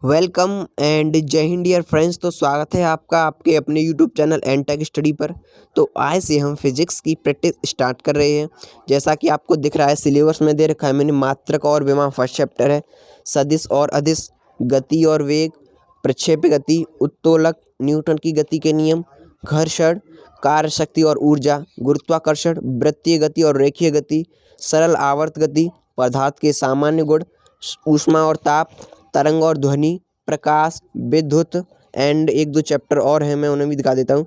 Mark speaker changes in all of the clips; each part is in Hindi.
Speaker 1: वेलकम एंड जय हिंद डियर फ्रेंड्स। तो स्वागत है आपका आपके अपने यूट्यूब चैनल एनटेक स्टडी पर। तो आज से हम फिजिक्स की प्रैक्टिस स्टार्ट कर रहे हैं। जैसा कि आपको दिख रहा है सिलेबस में दे रखा है मैंने, मात्रक और विमा फर्स्ट चैप्टर है, सदिश और अदिश, गति और वेग, प्रक्षेप्य गति, उत्तोलक, न्यूटन की गति के नियम, घर्षण, कार्य शक्ति और ऊर्जा, गुरुत्वाकर्षण, वृत्तीय गति और रेखीय गति, सरल आवर्त गति, पदार्थ के सामान्य गुण, ऊष्मा और ताप, तरंग और ध्वनि, प्रकाश, विद्युत एंड एक दो चैप्टर और हैं, मैं उन्हें भी दिखा देता हूँ।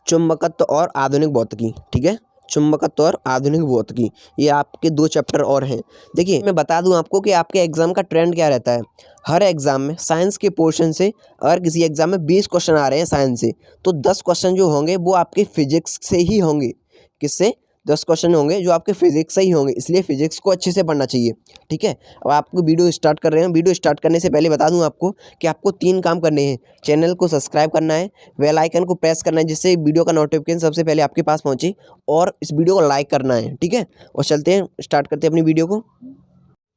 Speaker 1: चुंबकत्व और आधुनिक भौतिकी, ठीक है, चुंबकत्व और आधुनिक भौतिकी, ये आपके दो चैप्टर और हैं। देखिए मैं बता दूं आपको कि आपके एग्जाम का ट्रेंड क्या रहता है। हर एग्जाम में साइंस के पोर्शन से अगर किसी एग्जाम में 20 क्वेश्चन आ रहे हैं साइंस से, तो 10 क्वेश्चन जो होंगे वो आपके फिजिक्स से ही होंगे। किससे? 10 क्वेश्चन होंगे जो आपके फिजिक्स से ही होंगे, इसलिए फिजिक्स को अच्छे से पढ़ना चाहिए, ठीक है। अब आपको वीडियो स्टार्ट कर रहे हैं। वीडियो स्टार्ट करने से पहले बता दूं आपको कि आपको 3 काम करने हैं। चैनल को सब्सक्राइब करना है, बेल आइकन को प्रेस करना है जिससे वीडियो का नोटिफिकेशन सबसे पहले आपके पास पहुंचे, और इस वीडियो को लाइक करना है, ठीक है। और चलते हैं, स्टार्ट करते हैं अपनी वीडियो को।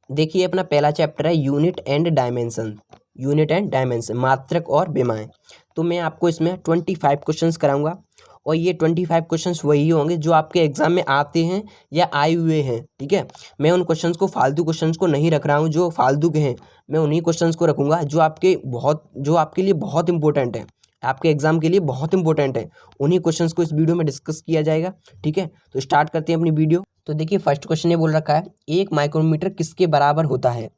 Speaker 1: देखिए अपना पहला चैप्टर है unit and dimension. Unit and dimension, मात्रक और विमाएं। तो मैं आपको इसमें 25 क्वेश्चंस कराऊंगा, और ये 25 क्वेश्चंस वही होंगे जो आपके एग्जाम में आते हैं या आए हुए हैं, ठीक है। मैं उन क्वेश्चंस को, फालतू क्वेश्चंस को नहीं रख रहा हूँ जो फालतू के हैं। मैं उन्हीं क्वेश्चंस को रखूँगा जो आपके लिए बहुत इंपॉर्टेंट है, आपके एग्जाम के लिए बहुत इंपॉर्टेंट है। उन्हीं क्वेश्चंस को इस वीडियो में डिस्कस किया जाएगा, ठीक है। तो स्टार्ट करते हैं अपनी वीडियो। तो देखिए फर्स्ट क्वेश्चन ये बोल रखा है, 1 माइक्रोमीटर किसके बराबर होता है?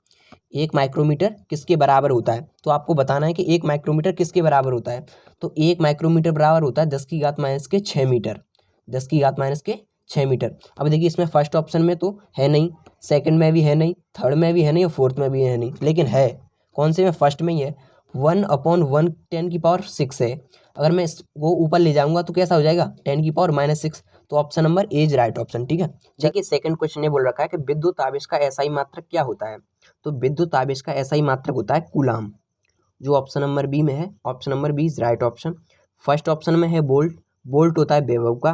Speaker 1: 1 माइक्रोमीटर किसके बराबर होता है? तो आपको बताना है कि 1 माइक्रोमीटर किसके बराबर होता है। तो 1 माइक्रोमीटर बराबर होता है 10 की घात माइनस के 6 मीटर। 10 की घात माइनस के 6 मीटर। अब देखिए इसमें फर्स्ट ऑप्शन में तो है नहीं, सेकंड में भी है नहीं, थर्ड में भी है नहीं, और फोर्थ में भी है नहीं, लेकिन है कौन से में? फर्स्ट में ही है। 1/1 10⁻6 है। अगर मैं इसको ऊपर ले जाऊंगा तो कैसा हो जाएगा? 10⁻⁻6। तो option number A is right option, ठीक है। देखिए सेकंड क्वेश्चन ये बोल रखा है कि विद्युत आवेश का एसआई मात्रक क्या होता है? तो विद्युत आवेश का एसआई मात्रक होता है कूलाम, जो ऑप्शन नंबर बी में है। Option number B is right option. First option में है वोल्ट। वोल्ट होता है विभव का,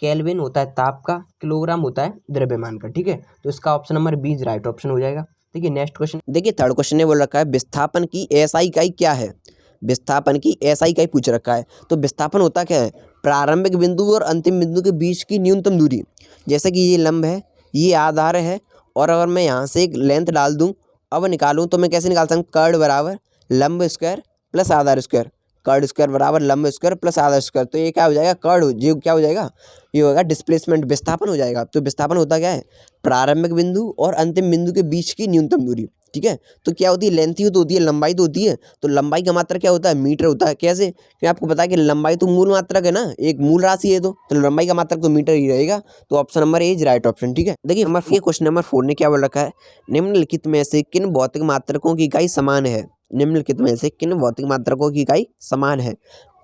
Speaker 1: केल्विन होता है ताप का, किलोग्राम होता है द्रव्यमान का, ठीक है। तो इसका option number B is right option हो जाएगा। देखिए नेक्स्ट क्वेश्चन, देखिए थर्ड क्वेश्चन ने बोल रखा है विस्थापन की एसआई इकाई क्या है? विस्थापन की एसआई इकाई पूछ रखा है। तो विस्थापन होता क्या है? प्रारंभिक बिंदु और अंतिम बिंदु के बीच की न्यूनतम दूरी। जैसे कि ये लंब है, ये आधार है, और अगर मैं यहाँ से एक लेंथ डाल दूँ, अब निकालूँ, तो मैं कैसे निकालता हूँ? कर्ड बराबर लंब स्क्वायर प्लस आधार स्क्वायर। कर्ड स्क्वायर बराबर लंब स्क्वायर प्लस आधार स्क्वायर। तो ये क्या हो जाएगा? कर्ड, ये क्या हो जाएगा? ये होगा डिस्प्लेसमेंट, विस्थापन हो जाएगा। तो विस्थापन होता क्या है? प्रारंभिक बिंदु और अंतिम बिंदु के बीच की न्यूनतम दूरी, ठीक है। तो क्या होती है? लेंथ ही तो होती है, लंबाई तो होती है। तो लंबाई का मात्रा क्या होता है? मीटर होता है। कैसे? क्योंकि आपको पता है कि लंबाई तो मूल मात्रक है ना, एक मूल राशि है, तो लंबाई का मात्रक तो मीटर ही रहेगा। तो option number A is right option, ठीक है। देखिए ये क्वेश्चन नंबर 4 ने क्या बोल रखा है, निम्नलिखित में से किन भौतिक मात्रकों की इकाई समान है? निम्नलिखित में से किन भौतिक मात्रकों की इकाई समान है?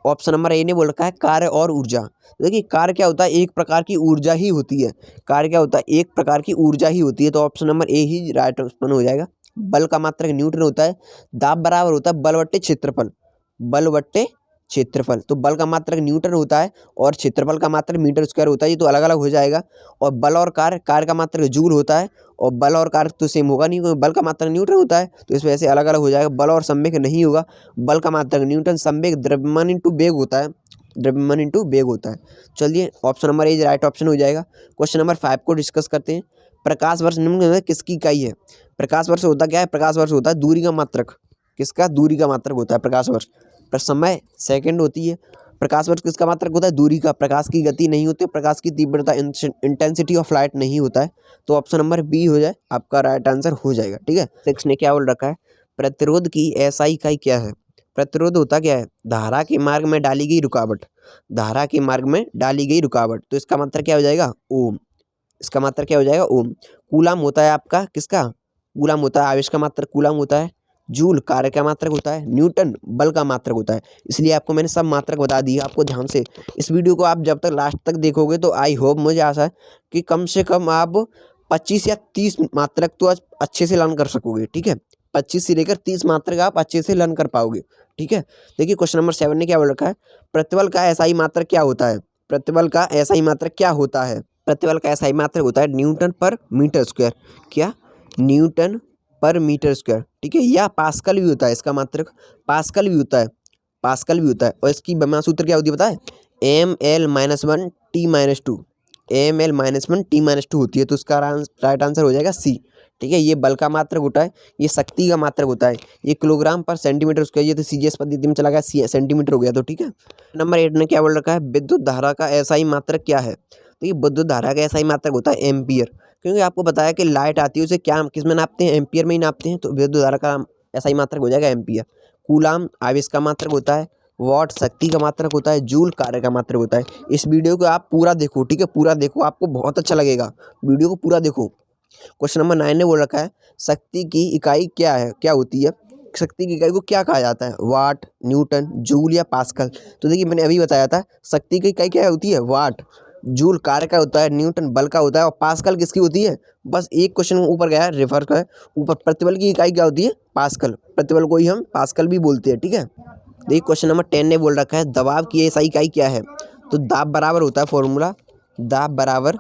Speaker 1: ऑप्शन नंबर ए ने बोल रखा है कार्य और ऊर्जा। देखिए कार्य क्या होता है? एक प्रकार की ऊर्जा ही होती है। कार्य क्या होता है? एक प्रकार की ऊर्जा ही होती है। तो option number A he right option हो जाएगा। बल का मात्रक न्यूटन होता है। दाब बराबर होता है बल बट्टे क्षेत्रफल। बल बट्टे क्षेत्रफल। तो बल का मात्रक न्यूटन होता है और क्षेत्रफल का मात्रक मीटर स्क्वायर होता है। ये तो अलग अलग हो जाएगा। और बल और कार्य, कार्य का मात्रक जूल होता है, और बल और कार्य तो सेम होगा नहीं, क्योंकि बल का मात्रक न्यूटन होता है, तो इस वजह से अलग अलग हो जाएगा। बल और संवेग नहीं होगा। बल का मात्रक न्यूटन, संवेग द्रव्यमान इंटू वेग होता है, द्रव्यमान इंटू वेग होता है। चलिए option number A right option हो जाएगा। क्वेश्चन नंबर 5 को डिस्कस करते हैं। प्रकाश वर्ष निम्न में किसकी इकाई है? प्रकाश वर्ष होता क्या है? प्रकाश वर्ष होता है दूरी का मात्रक। किसका? दूरी का मात्रक होता है प्रकाश वर्ष। पर समय सेकंड होती है। प्रकाश वर्ष किसका मात्रक होता है? दूरी का। प्रकाश की गति नहीं होती, प्रकाश की तीव्रता, इंटेंसिटी ऑफ लाइट नहीं होता है। तो ऑप्शन नंबर बी हो जाए आपका राइट आंसर हो जाएगा, ठीक है। सिक्स ने क्या बोल रखा है, प्रतिरोध की एसआई इकाई क्या है? प्रतिरोध होता क्या है? धारा के मार्ग में डाली गई रुकावट। धारा के मार्ग में डाली गई रुकावट। तो इसका मात्रक क्या हो जाएगा? ओम। इसका मात्रक क्या हो जाएगा? ओम। कूलाम होता है आपका किसका? कूलाम होता है आवेश का मात्रक, कूलाम होता है। जूल कार्य का मात्रक होता है। न्यूटन बल का मात्रक होता है। इसलिए आपको मैंने सब मात्रक बता दिया। आपको ध्यान से इस वीडियो को आप जब तक लास्ट तक देखोगे तो आई होप, मुझे आशा है कि कम से कम आप 25 या 30 मात्रक तो आज अच्छे से लर्न कर सकोगे, ठीक है। 25 से लेकर 30 मात्रक आप अच्छे से लर्न कर पाओगे, ठीक है। देखिए क्वेश्चन नंबर 7 ने क्या बोल रखा है, प्रतिबल का एसआई मात्रक क्या होता है? प्रतिबल का एसआई मात्रक क्या होता है? प्रतिबल का एसआई मात्रक होता है न्यूटन पर मीटर स्क्वायर। क्या? न्यूटन पर मीटर स्क्वायर, ठीक है, या पास्कल भी होता है, इसका मात्रक पास्कल भी होता है, पास्कल भी होता है। और इसकी बमा सूत्र क्या होती है पता है, ml-1 T-2, ml-1 T-2 होती है। तो इसका राइट आंसर हो जाएगा सी, ठीक है। ये बल का मात्रक होता है, ये शक्ति का मात्रक होता है, ये किलोग्राम पर सेंटीमीटर स्क्वायर, ये तो सीजीएस पद्धति में चला गया, सेंटीमीटर हो गया। तो ठीक है, नंबर 8 ने क्या बोल रखा है, विद्युत धारा का एसआई मात्रक क्या है। तो ये विद्युत धारा का एसआई मात्रक होता है एम्पियर, क्योंकि आपको बताया कि लाइट आती है उसे क्या किस में नापते हैं, एम्पियर में ही नापते हैं। तो विद्युत धारा का एसआई मात्रक हो जाएगा एम्पियर। कूलाम आवेश का मात्रक होता है, वॉट शक्ति का मात्रक होता है, जूल कार्य का मात्रक होता है। इस वीडियो को आप पूरा देखो, ठीक है, पूरा देखो, आपको बहुत अच्छा लगेगा, वीडियो को पूरा देखो। क्वेश्चन नंबर 9 ने बोल रखा है, शक्ति की इकाई क्या है, क्या होती है, शक्ति की इकाई को क्या कहा जाता है, वाट, न्यूटन, जूल या पास्कल। तो देखिए मैंने अभी बताया था, शक्ति की इकाई क्या होती है, वाट, जूल कार्य का होता है, न्यूटन बल का होता है, और पास्कल किसकी होती है। बस एक क्वेश्चन ऊपर गया है, रेफर का ऊपर, प्रतिबल की इकाई क्या होती है, पास्कल, प्रतिबल को ही हम पास्कल भी बोलते हैं, ठीक है। देखिए क्वेश्चन नंबर 10 ने बोल रखा है, दबाव की एसआई इकाई क्या है। तो दाब बराबर होता है फॉर्मूला, दाब बराबर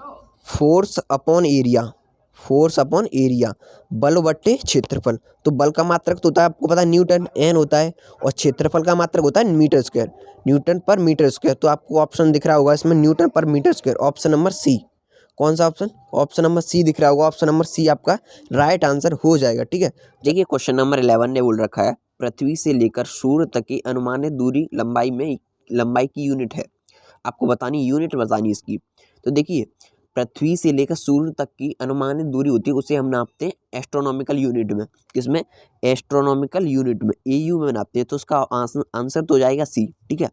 Speaker 1: force upon area, force upon area, बल बट्टे क्षेत्रफल। तो बल का मात्रक तो होता है आपको पता है न्यूटन, एन होता है, और क्षेत्रफल का मात्रक होता है मीटर स्क्वायर, न्यूटन पर मीटर स्क्वायर। तो आपको ऑप्शन दिख रहा होगा इसमें न्यूटन पर metre square, option number C. कौन सा ऑप्शन, ऑप्शन नंबर सी दिख रहा होगा, ऑप्शन नंबर सी आपका राइट आंसर हो जाएगा, ठीक है। देखिए क्वेश्चन नंबर 11 ने बोल रखा है, पृथ्वी से लेकर सूर्य तक की अनुमानित दूरी लंबाई की यूनिट है। आपको बतानी यूनिट बतानी इसकी। तो देखिए पृथ्वी से लेकर सूर्य तक की अनुमानित दूरी होती है, उसे हम नापते हैं एस्ट्रोनॉमिकल यूनिट में। किसमें, एस्ट्रोनॉमिकल यूनिट में, एयू में नापते हैं। तो उसका आंसर तो हो जाएगा सी, ठीक है।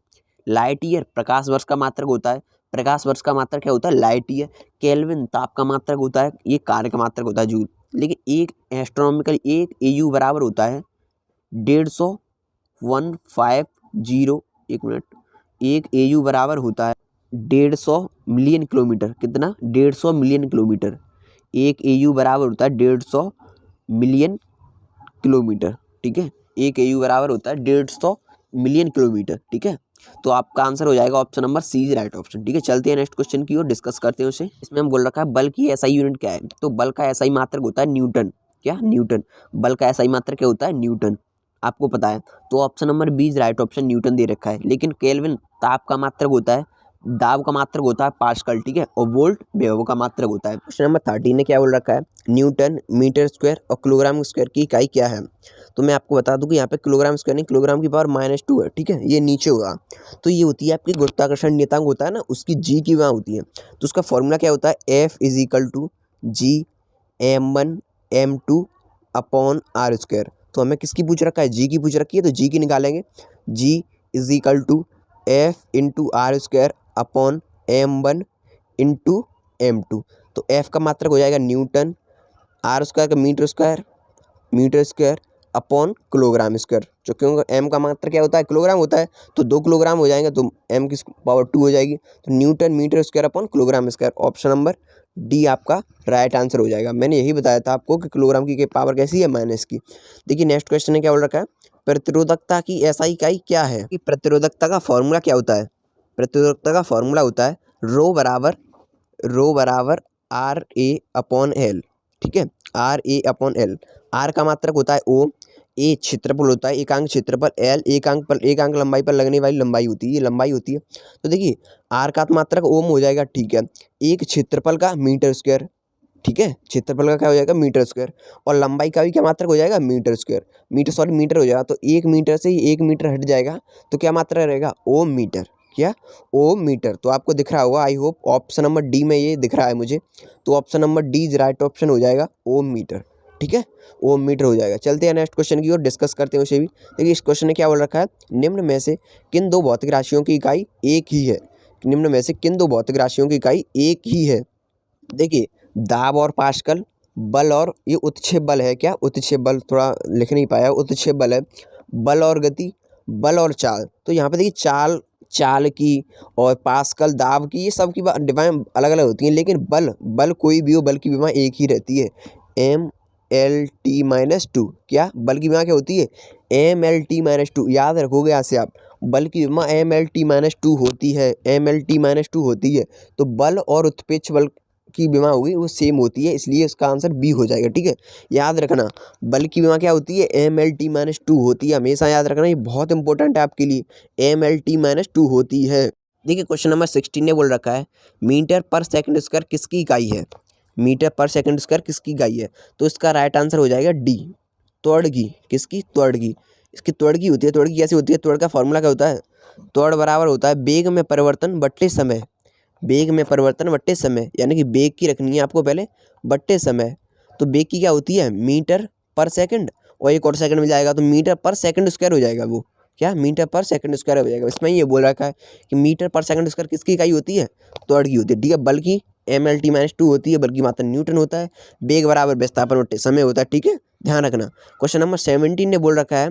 Speaker 1: लाइट ईयर प्रकाश वर्ष का मात्रक होता है, प्रकाश वर्ष का मात्रक क्या होता है, लाइट ईयर। केल्विन ताप का मात्रक होता है, ये कार्य का मात्रक होता है, जूल। लेकिन एक एस्ट्रोनॉमिकल, एक एयू बराबर होता है 150, एक मिनट, एक एयू बराबर होता है 150 मिलियन किलोमीटर। कितना, 150 मिलियन किलोमीटर। एक एयू बराबर होता है 150 मिलियन किलोमीटर, ठीक है। एक एयू बराबर होता है 150 मिलियन किलोमीटर, ठीक है। तो आपका आंसर हो जाएगा option number C, right option, ठीक है। चलते हैं नेक्स्ट क्वेश्चन की ओर, डिस्कस करते हैं उसे। इसमें हम बोल रखा है, बल की एसआई यूनिट क्या है। तो बल का एसआई मात्रक होता है न्यूटन, क्या, न्यूटन। बल का एसआई मात्रक क्या होता है, न्यूटन, आपको पता है। तो option number B right option, Newton दे रखा है। लेकिन केल्विन ताप का मात्रक होता है, दाब का मात्रक होता है पास्कल, ठीक है, और वोल्ट विभव का मात्रक होता है। क्वेश्चन नंबर 13 ने क्या बोल रखा है, न्यूटन, मीटर स्क्वायर और किलोग्राम स्क्वायर की इकाई क्या है। तो मैं आपको बता दूं कि यहाँ पे किलोग्राम स्क्वायर नहीं, किलोग्राम की पावर -2 है, ठीक है, ये नीचे होगा। तो ये होती है आपकी गुरुत्वाकर्षण नियतांक होता है ना, उसकी जी की वहाँ होती है। तो उसका फॉर्मूला क्या होता है, F=G(m1m2)/r²। तो हमें किसकी पूछ रखा है, जी की पूछ रखी है, तो जी की निकालेंगे, G=F(r²)/m1m2)। तो F का मात्रक हो जाएगा न्यूटन, R² का metre square upon kilogram square. जो क्योंकि M का मात्रक क्या होता है, किलोग्राम होता है, तो 2 किलोग्राम हो जाएंगे, तो M की पावर 2 हो जाएगी। तो newton metre square upon kilogram square, option number D आपका राइट आंसर हो जाएगा। मैंने यही बताया था आपको कि किलोग्राम की पावर कैसी है, माइनस की। देखिए नेक्स्ट क्वेश्चन ने क्या बोल रखा है, प्रतिरोधकता की एसआई इकाई क्या है। कि प्रतिरोधकता का फॉर्मूला क्या होता है, प्रतिरोधकता का फॉर्मूला होता है रो बराबर RA/L, ठीक है, RA/L। आर का मात्रक होता है ओम, ए क्षेत्रफल होता है, एकांक क्षेत्रफल, एल एकांक लंबाई पर लगने वाली लंबाई होती है, ये लंबाई होती है। तो देखिए आर का मात्रक ओम हो जाएगा, ठीक है, एक क्षेत्रफल का मीटर स्क्वायर, ठीक है, क्षेत्रफल का क्या हो जाएगा, मीटर स्क्वायर, और लंबाई का भी क्या मात्रक हो जाएगा, मीटर स्क्वायर, मीटर हो जाएगा। तो 1 मीटर से 1 मीटर हट जाएगा, तो क्या मात्रा रहेगा, ओम मीटर, क्या, ओम मीटर। तो आपको दिख रहा होगा, I hope option number D में ये दिख रहा है मुझे। तो option number D right option हो जाएगा, ओम मीटर, ठीक है, ओम मीटर हो जाएगा। चलते हैं नेक्स्ट क्वेश्चन की ओर, डिस्कस करते हैं उसे भी। देखिए इस क्वेश्चन ने क्या बोल रखा है, निम्न में से किन दो भौतिक राशियों की इकाई एक ही है। निम्न में से किन दो भौतिक राशियों की इकाई एक ही है। देखिए दाब और पास्कल, बल और ये उत्क्षेप बल है, क्या, उत्क्षेप बल, थोड़ा लिख नहीं पाया, उत्क्षेप बल है। बल और गति, बल और चाल। तो यहाँ पे देखिए चाल की और पास्कल दाब की, ये सब की डिवाइन अलग अलग होती हैं, लेकिन बल कोई भी हो, बल की विमा एक ही रहती है, MLT-2। क्या, बल की विमा क्या होती है, MLT-2। याद रखोगे यहाँ से आप, बल की विमा MLT-2 होती है, MLT-2 होती है। तो बल और उत्प्रेक्ष बल की विमा होगी वो सेम होती है, इसलिए इसका आंसर बी हो जाएगा। ठीक है, याद रखना बल की विमा क्या होती है, MLT-2 होती है, हमेशा याद रखना, ये बहुत इंपॉर्टेंट है आपके लिए, MLT-2 होती है। देखिए क्वेश्चन नंबर 16 ने बोल रखा है मीटर पर सेकंड स्क्वायर किसकी इकाई है, मीटर पर सेकंड स्क्वायर किसकी इकाई है, तो इसका राइट आंसर हो जाएगा डी, त्वरगी। किसकी, त्वरगी। इसकी त्वरगी होती है। त्वरगी कैसी होती है, त्वरग का फॉर्मूला क्या होता है, त्वरग बराबर होता है वेग में परिवर्तन बट्टे समय, वेग में परिवर्तन बट्टे समय, यानी कि वेग की रखनी है आपको पहले बट्टे समय, तो वेग की क्या होती है मीटर पर सेकंड, और एक और सेकंड मिल जाएगा तो मीटर पर सेकंड स्क्वायर हो जाएगा, वो क्या मीटर पर सेकंड स्क्वायर हो जाएगा। इसमें ये बोल रखा है कि मीटर पर सेकंड स्क्वायर किसकी इकाई होती है, त्वरग की होती है। ठीक है, बल की MLT-2 होती है, बल की मात्रा न्यूटन होता है, वेग बराबर विस्थापन बट्टे समय होता है। ठीक है, ध्यान रखना। क्वेश्चन नंबर 17 ने बोल रखा है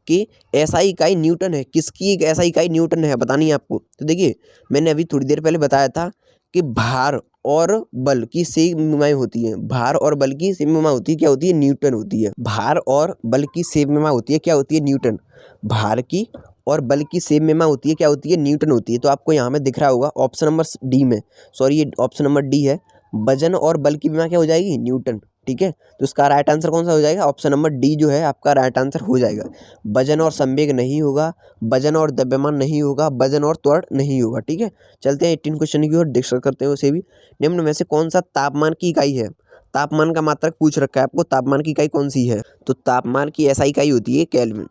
Speaker 1: कि ऐसा इकाई न्यूटन है, किसकी एक ऐसा इकाई न्यूटन है, बतानी है आपको। तो देखिए मैंने अभी थोड़ी देर पहले बताया था कि भार और बल की सेम विमाएं होती हैं, भार और बल की सेम विमा होती है, क्या होती है, न्यूटन होती है। भार और बल की सेम विमा होती है, क्या होती है, न्यूटन। भार की और बल की सेम विमा होती है, क्या होती है, न्यूटन होती है। तो आपको यहाँ में दिख रहा होगा ऑप्शन नंबर डी में, सॉरी ये ऑप्शन नंबर डी है, वजन और बल की विमा क्या हो जाएगी, न्यूटन। ठीक है, तो इसका राइट आंसर कौन सा हो जाएगा, ऑप्शन नंबर डी जो है आपका राइट आंसर हो जाएगा। वजन और संवेग नहीं होगा, वजन और द्रव्यमान नहीं होगा, वजन और त्वरण नहीं होगा। ठीक है, चलते हैं 18 क्वेश्चन की ओर, डिस्कस करते हैं उसे भी। निम्न में से कौन सा तापमान की इकाई है, तापमान का मात्रक पूछ रखा है आपको, तापमान की इकाई कौन सी है, तो तापमान की ऐसा इकाई होती है केल्विन।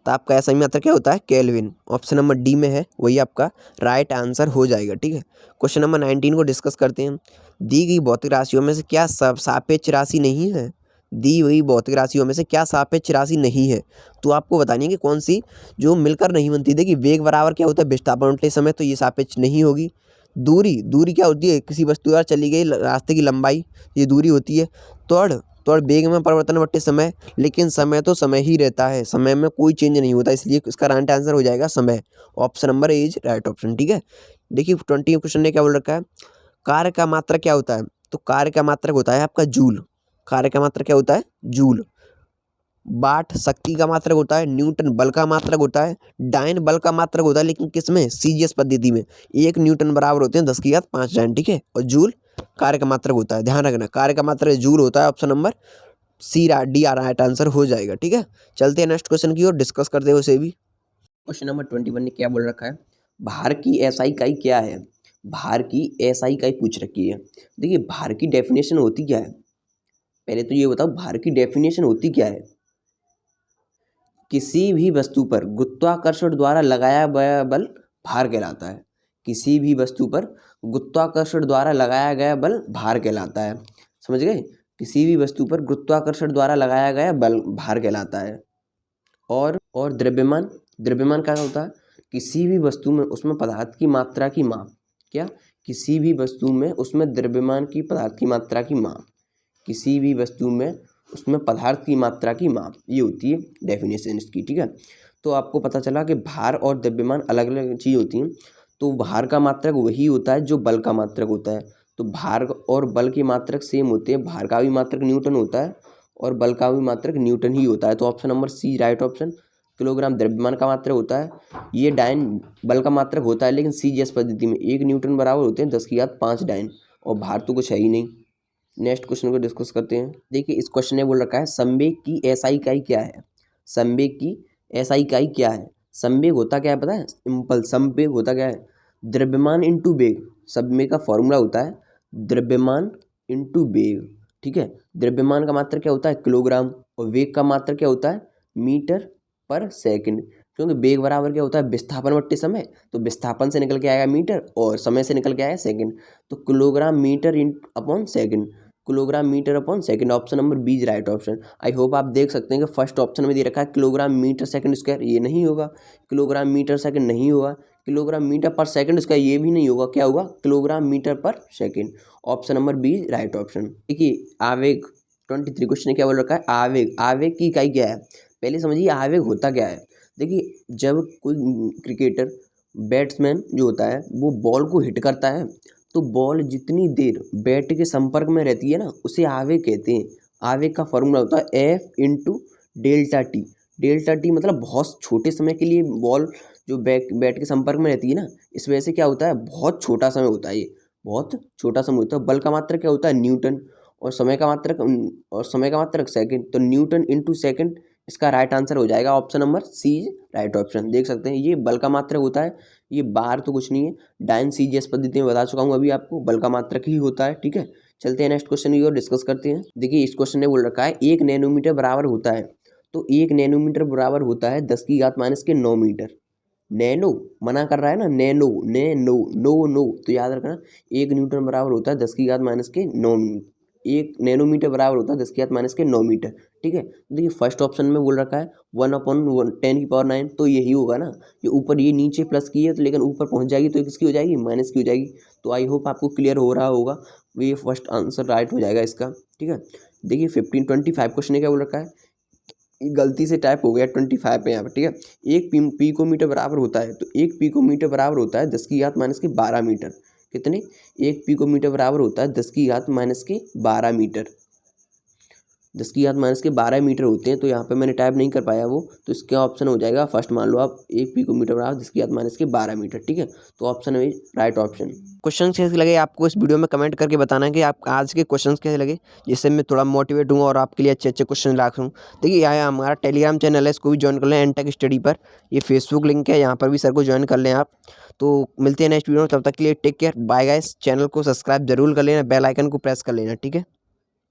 Speaker 1: ताप का ऐसा मात्रक क्या होता है, केल्विन। ऑप्शन नंबर डी में है, वही आपका राइट आंसर हो जाएगा। ठीक है, क्वेश्चन नंबर 19 को डिस्कस करते हैं। दी गई भौतिक राशियों में से क्या सापेक्ष राशि नहीं है, दी हुई भौतिक राशियों में से क्या सापेक्ष राशि नहीं है, तो आपको बतानी है कि कौन सी जो मिलकर नहीं बनती। देखिए वेग बराबर क्या होता है विस्थापन बटे समय, तो ये सापेक्ष नहीं होगी। दूरी, दूरी क्या होती है, किसी वस्तु द्वारा चली गई रास्ते की लंबाई, ये दूरी होती है। त्वरण, त्वरण वेग में परिवर्तन बटे समय, लेकिन समय तो समय ही रहता है, समय में कोई चेंज नहीं होता, इसलिए इसका राइट आंसर हो जाएगा समय। Option number A is right option. ठीक है, देखिए 20 क्वेश्चन ने क्या बोल रखा है, कार्य का मात्रक क्या होता है, तो कार्य का मात्रक होता है आपका जूल। कार्य का मात्रक क्या होता है, जूल। वाट शक्ति का मात्रक होता है, न्यूटन बल का मात्रक होता है, डायन बल का मात्रक होता है, लेकिन किसमें, सीजीएस पद्धति में 1 न्यूटन बराबर होते हैं 10⁵ डायन। ठीक है, और जूल कार्य का मात्रक होता है, ध्यान रखना कार्य का मात्रक जूल होता है। Option number C D right answer हो जाएगा। ठीक है, चलते हैं नेक्स्ट क्वेश्चन की ओर, डिस्कस करते हैं उसे भी। क्वेश्चन नंबर 21 ने क्या बोल रखा है, भार की एसआई इकाई क्या है, भार की एसआई इकाई पूछ रखी है। देखिए भार की डेफिनेशन होती क्या है, पहले तो ये बताओ भार की डेफिनेशन होती क्या है, किसी भी वस्तु पर गुरुत्वाकर्षण द्वारा लगाया गया बल भार कहलाता है, किसी भी वस्तु पर गुरुत्वाकर्षण द्वारा लगाया गया बल भार कहलाता है, समझ गए, किसी भी वस्तु पर गुरुत्वाकर्षण द्वारा लगाया गया बल भार कहलाता है। और द्रव्यमान, द्रव्यमान क्या होता है, किसी भी वस्तु में उसमें पदार्थ की मात्रा की माप, क्या, किसी भी वस्तु में उसमें द्रव्यमान की पदार्थ की मात्रा की माप, किसी भी वस्तु में उसमें पदार्थ की मात्रा की माप, ये होती है डेफिनेशन इसकी। ठीक है, तो आपको पता चला कि भार और द्रव्यमान अलग अलग चीज़ होती हैं। तो भार का मात्रक वही होता है जो बल का मात्रक होता है, तो भार और बल के मात्रक सेम होते हैं, भार का भी मात्रक न्यूटन होता है और बल का भी मात्रक न्यूटन ही होता है। तो option number C right option. Kilogram द्रव्यमान का मात्रक होता है, ये डायन बल का मात्रक होता है, लेकिन सीजीएस पद्धति में 1 न्यूटन बराबर होते हैं 10⁵ डायन, और भार तो कुछ है ही नहीं। नेक्स्ट क्वेश्चन को डिस्कस करते हैं। देखिए इस क्वेश्चन ने बोल रखा है संवेग की एसआई इकाई क्या है, संवेग की एसआई इकाई क्या है। संवेग होता क्या है पता है, सिंपल, संवेग होता क्या है, द्रव्यमान इंटू वेग, संवेग का फॉर्मूला होता है द्रव्यमान इंटू वेग। ठीक है, द्रव्यमान का मात्रक क्या होता है, किलोग्राम, और वेग का मात्रक क्या होता है, मीटर पर सेकंड, क्योंकि वेग बराबर क्या होता है विस्थापन बट्टे समय, तो विस्थापन से निकल के आएगा मीटर और समय से निकल के आएगा सेकंड, तो kilogram metre upon second, kilogram metre upon second. Option number B is right option. I hope आप देख सकते हैं कि फर्स्ट ऑप्शन में दे रखा है किलोग्राम मीटर सेकंड स्क्वायर, ये नहीं होगा, किलोग्राम मीटर सेकंड नहीं होगा, kilogram metre per second square ये भी नहीं होगा, क्या होगा, kilogram metre per second. Option number B is right option. देखिए आवेग 23 क्वेश्चन क्या बोल रखा है, आवेग, आवेग की इकाई क्या है, पहले समझिए आवेग होता क्या है। देखिए जब कोई क्रिकेटर बैट्समैन जो होता है वो बॉल को हिट करता है, तो बॉल जितनी देर बैट के संपर्क में रहती है ना, उसे आवेग कहते हैं। आवेग का फॉर्मूला होता है F into delta T, delta T मतलब बहुत छोटे समय के लिए बॉल जो बैट के संपर्क में रहती है ना, इस वजह से क्या होता है बहुत छोटा समय होता है, ये बहुत छोटा समूह होता है। बल का मात्रक क्या होता है? न्यूटन। और समय का मात्रक सेकंड। तो न्यूटन इंटू सेकंड इसका राइट आंसर हो जाएगा option number C is right option. देख सकते हैं ये बल का मात्रक होता है, ये बार तो कुछ नहीं है। डाइन सीजीएस पद्धति में बता चुका हूँ अभी आपको, बल का मात्रक ही होता है। ठीक है, चलते हैं नेक्स्ट क्वेश्चन की ओर, डिस्कस करते हैं। देखिए इस क्वेश्चन ने बोल रखा है 1 नैनोमीटर बराबर होता है, तो 1 नैनोमीटर बराबर होता है 10 की घात माइनस के 9 मीटर। नैनो मना कर रहा है ना, नैनो नैनो नो नो, तो याद रखना 1 न्यूटन बराबर होता है 10 की घात माइनस के 9, 1 नैनोमीटर बराबर होता है 10 की घात माइनस के 9 मीटर। ठीक है, देखिए फर्स्ट ऑप्शन में बोल रखा है 1/10⁹, तो यही होगा ना, ये ऊपर ये नीचे प्लस की है तो लेकिन ऊपर पहुंच जाएगी तो किसकी हो जाएगी? माइनस की हो जाएगी। तो आई होप आपको क्लियर हो रहा होगा, ये फर्स्ट आंसर राइट हो जाएगा इसका। ठीक है, देखिए 1525 क्वेश्चन ने क्या बोल रखा है, गलती से टाइप हो गया 25 पे यहाँ पर। ठीक है, एक पिकोमीटर बराबर होता है, तो एक पिकोमीटर बराबर होता है 10 की घात माइनस के 12 मीटर। कितने? एक पिकोमीटर बराबर होता है 10 की घात माइनस के 12 मीटर। 10 की घात माइनस के 12 मीटर होते हैं, तो यहाँ पे मैंने टाइप नहीं कर पाया वो, तो इसका ऑप्शन हो जाएगा फर्स्ट, मान लो आप, एक पिकोमीटर बराबर 10 की घात माइनस के 12 मीटर। ठीक है, तो ऑप्शन है राइट ऑप्शन। क्वेश्चन कैसे लगे आपको इस वीडियो में कमेंट करके बताना कि आप आज के क्वेश्चन कैसे लगे, जिससे मैं थोड़ा मोटिवेट हूँ और आपके लिए अच्छे अच्छे क्वेश्चन ला सकूँ। देखिए यहाँ हमारा टेलीग्राम चैनल है, इसको भी ज्वाइन कर लें, एनटेक स्टडी पर। ये फेसबुक लिंक है, यहाँ पर भी सर को ज्वाइन कर लें आप। तो मिलते हैं नेक्स्ट वीडियो में, तब तक के लिए take care, bye guys. Channel को सब्सक्राइब जरूर कर लेना, बेल आइकन को प्रेस कर लेना। ठीक है।